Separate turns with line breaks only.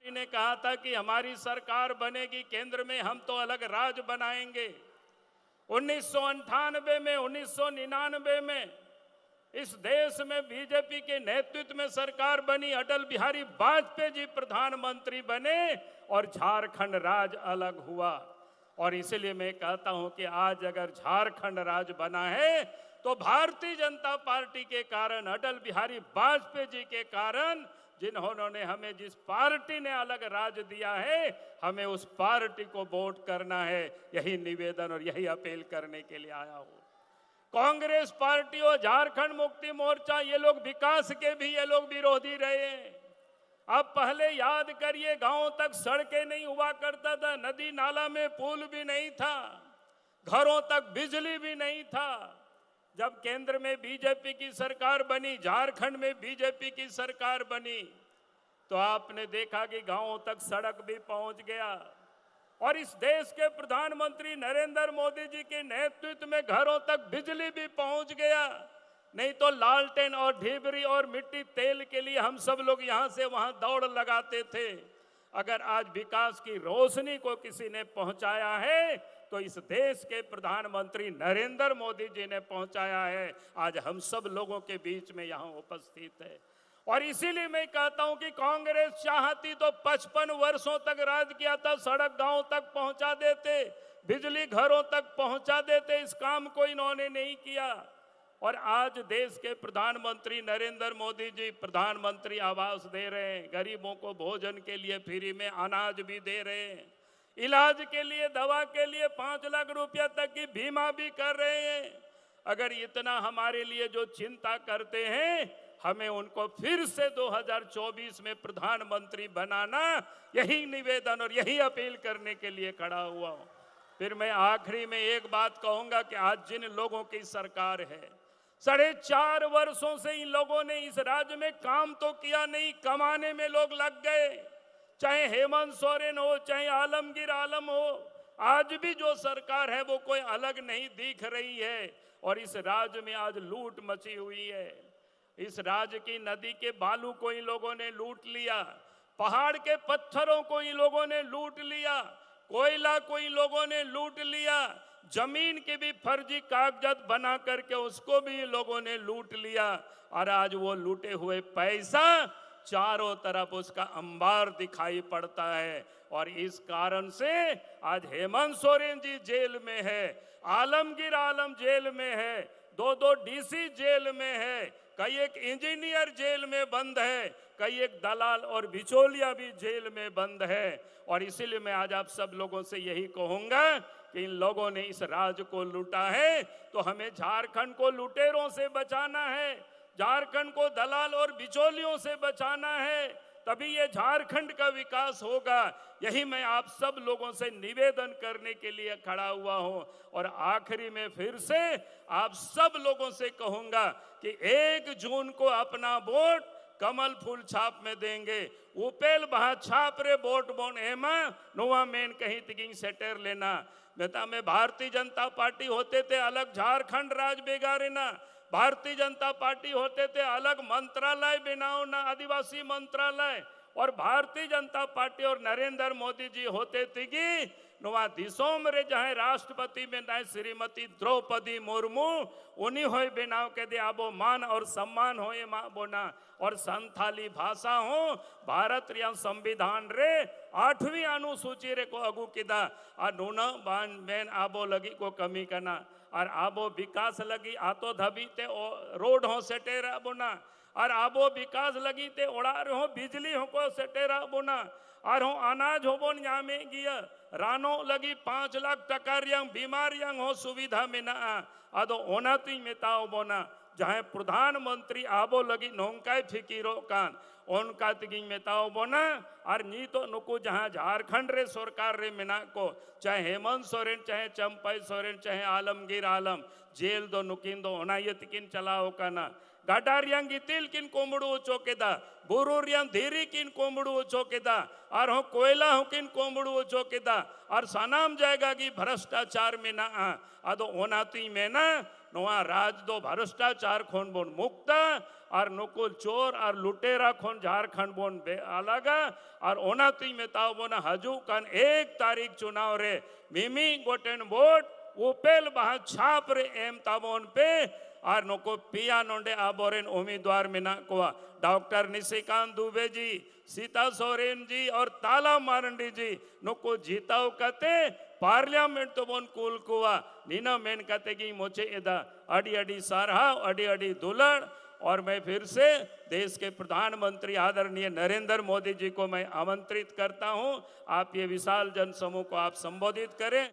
ने कहा था कि हमारी सरकार बनेगी केंद्र में, हम तो अलग राज बनाएंगे। 1998 में, 1999 में इस देश में बीजेपी के नेतृत्व में सरकार बनी, अटल बिहारी वाजपेयी जी प्रधानमंत्री बने और झारखंड राज अलग हुआ। और इसलिए मैं कहता हूं कि आज अगर झारखंड राज बना है तो भारतीय जनता पार्टी के कारण, अटल बिहारी वाजपेयी जी के कारण, जिन्होंने हमें, जिस पार्टी ने अलग राज दिया है, हमें उस पार्टी को वोट करना है। यही निवेदन और यही अपील करने के लिए आया हूं। कांग्रेस पार्टी और झारखंड मुक्ति मोर्चा, ये लोग विकास के भी ये लोग विरोधी रहे हैं। अब पहले याद करिए, गांव तक सड़कें नहीं हुआ करता था, नदी नाला में पुल भी नहीं था, घरों तक बिजली भी नहीं था। जब केंद्र में बीजेपी की सरकार बनी, झारखंड में बीजेपी की सरकार बनी, तो आपने देखा कि गांवों तक सड़क भी पहुंच गया। और इस देश के प्रधानमंत्री नरेंद्र मोदी जी के नेतृत्व में घरों तक बिजली भी पहुंच गया। नहीं तो लालटेन और ढिबरी और मिट्टी तेल के लिए हम सब लोग यहां से वहां दौड़ लगाते थे। अगर आज विकास की रोशनी को किसी ने पहुंचाया है तो इस देश के प्रधानमंत्री नरेंद्र मोदी जी ने पहुंचाया है। आज हम सब लोगों के बीच में यहां उपस्थित है। और इसीलिए मैं कहता हूं कि कांग्रेस चाहती तो 55 वर्षों तक राज किया था, सड़क गांव तक पहुंचा देते, बिजली घरों तक पहुंचा देते। इस काम को इन्होंने नहीं किया। और आज देश के प्रधानमंत्री नरेंद्र मोदी जी प्रधानमंत्री आवास दे रहे हैं, गरीबों को भोजन के लिए फ्री में अनाज भी दे रहे हैं, इलाज के लिए, दवा के लिए 5 लाख रुपया तक की बीमा भी कर रहे हैं। अगर इतना हमारे लिए जो चिंता करते हैं, हमें उनको फिर से 2024 में प्रधानमंत्री बनाना, यही निवेदन और यही अपील करने के लिए खड़ा हुआ हूं। फिर मैं आखिरी में एक बात कहूंगा कि आज जिन लोगों की सरकार है, 4.5 वर्षों से इन लोगों ने इस राज्य में काम तो किया नहीं, कमाने में लोग लग गए। चाहे हेमंत सोरेन हो, चाहे आलमगीर आलम हो, आज भी जो सरकार है वो कोई अलग नहीं दिख रही है। और इस राज्य में आज लूट मची हुई है। इस राज्य की नदी के बालू को इन लोगों ने लूट लिया, पहाड़ के पत्थरों को इन लोगों ने लूट लिया, कोयला को इन लोगों ने लूट लिया, जमीन के भी फर्जी कागजात बना करके उसको भी इन लोगों ने लूट लिया। और आज वो लूटे हुए पैसा चारों तरफ उसका अंबार दिखाई पड़ता है। और इस कारण से आज हेमंत सोरेन जी जेल में है, आलमगीर आलम जेल में है, 2 डीसी जेल में है, कई एक इंजीनियर जेल में बंद है, कई एक दलाल और बिचौलिया भी जेल में बंद है। और इसीलिए मैं आज आप सब लोगों से यही कहूंगा कि इन लोगों ने इस राज्य को लूटा है, तो हमें झारखंड को लुटेरों से बचाना है, झारखंड को दलाल और बिचौलियों से बचाना है, तभी ये झारखंड का विकास होगा। यही मैं आप सब लोगों से निवेदन करने के लिए खड़ा हुआ हूं। और आखिरी में फिर से आप सब लोगों से कहूंगा कि 1 जून को अपना वोट कमल फूल छाप में देंगे। उपेल बहा छाप रे वोट बोन एमा नुआ मेन कहीं तिगिंग सेटर लेना। बेटा में भारतीय जनता पार्टी होते थे अलग झारखंड राज बेगारे ना, भारतीय जनता पार्टी होते थे अलग मंत्रालय बनाओ ना, आदिवासी मंत्रालय। और भारतीय जनता पार्टी और नरेंद्र मोदी जी होते थे कि नुआ दिसोम रे जहां राष्ट्रपति में ना श्रीमती द्रौपदी मुर्मू, उन्हीं हो बनाव के दे आबो मान और सम्मान हो ये माँ बोना। और संथाली भाषा हो भारत रिया संविधान रे 8वीं अनुसूची रे को अगू किदा और नूना बान मैन आबो लगी को कमी करना। और आबो विकास लगी आतो धबी ते रोड हो सेटेरा बोना, और आबो विकास लगी ते ओड़ार हो बिजली हो को सेटेरा बोना, और हो अनाज हो बोन यहाँ में गिया रानो लगी 5 लाख टका रियांग बीमार यांग हो सुविधा में ना आदो ओनाती में ताओ बोना। जहाँ प्रधानमंत्री आबो लगी नोंकाय फिकीरो कान उनका तिगिंग में ताओ बोना। और नी तो नुकु जहाँ झारखंड रे सरकार रे मिना को, चाहे हेमंत सोरेन, चाहे चंपई सोरेन, चाहे आलमगीर आलम, जेल दो नुकिन दो ओना ये तिकिन चलाओ का ना। गाडारियांग इतिल किन कोमड़ू चौकेदा, बुरुरियांग धीरी किन कोमड़ू चौकेदा, और हो कोयला हो किन कोमड़ू चौकेदा। और सनाम जाएगा कि भ्रष्टाचार में ना आदो ओनाती में ना नोआ राज दो भ्रष्टाचार खोन बोन मुक्त और नुकुल चोर और लुटेरा खोन झारखंड बोन अलग और ओना तुई में ताव बोना हजू कन 1 तारीख चुनाव रे मिमी गोटेन वोट उपेल बहा छाप रे एम ताबोन पे और नुको पिया नोंडे आबोरेन उम्मीदवार मिना को डॉक्टर निशिकांत दुबे जी, सीता सोरेन जी और ताला मारंडी जी नुको जीताव कते पार्लियामेंट तो बोन कुल कुआ नीना मेन कते की मोचे इदा अडी अडी सारहा अडी अडी दुलड़। और मैं फिर से देश के प्रधानमंत्री आदरणीय नरेंद्र मोदी जी को मैं आमंत्रित करता हूं, आप ये विशाल जनसमूह को आप संबोधित करें।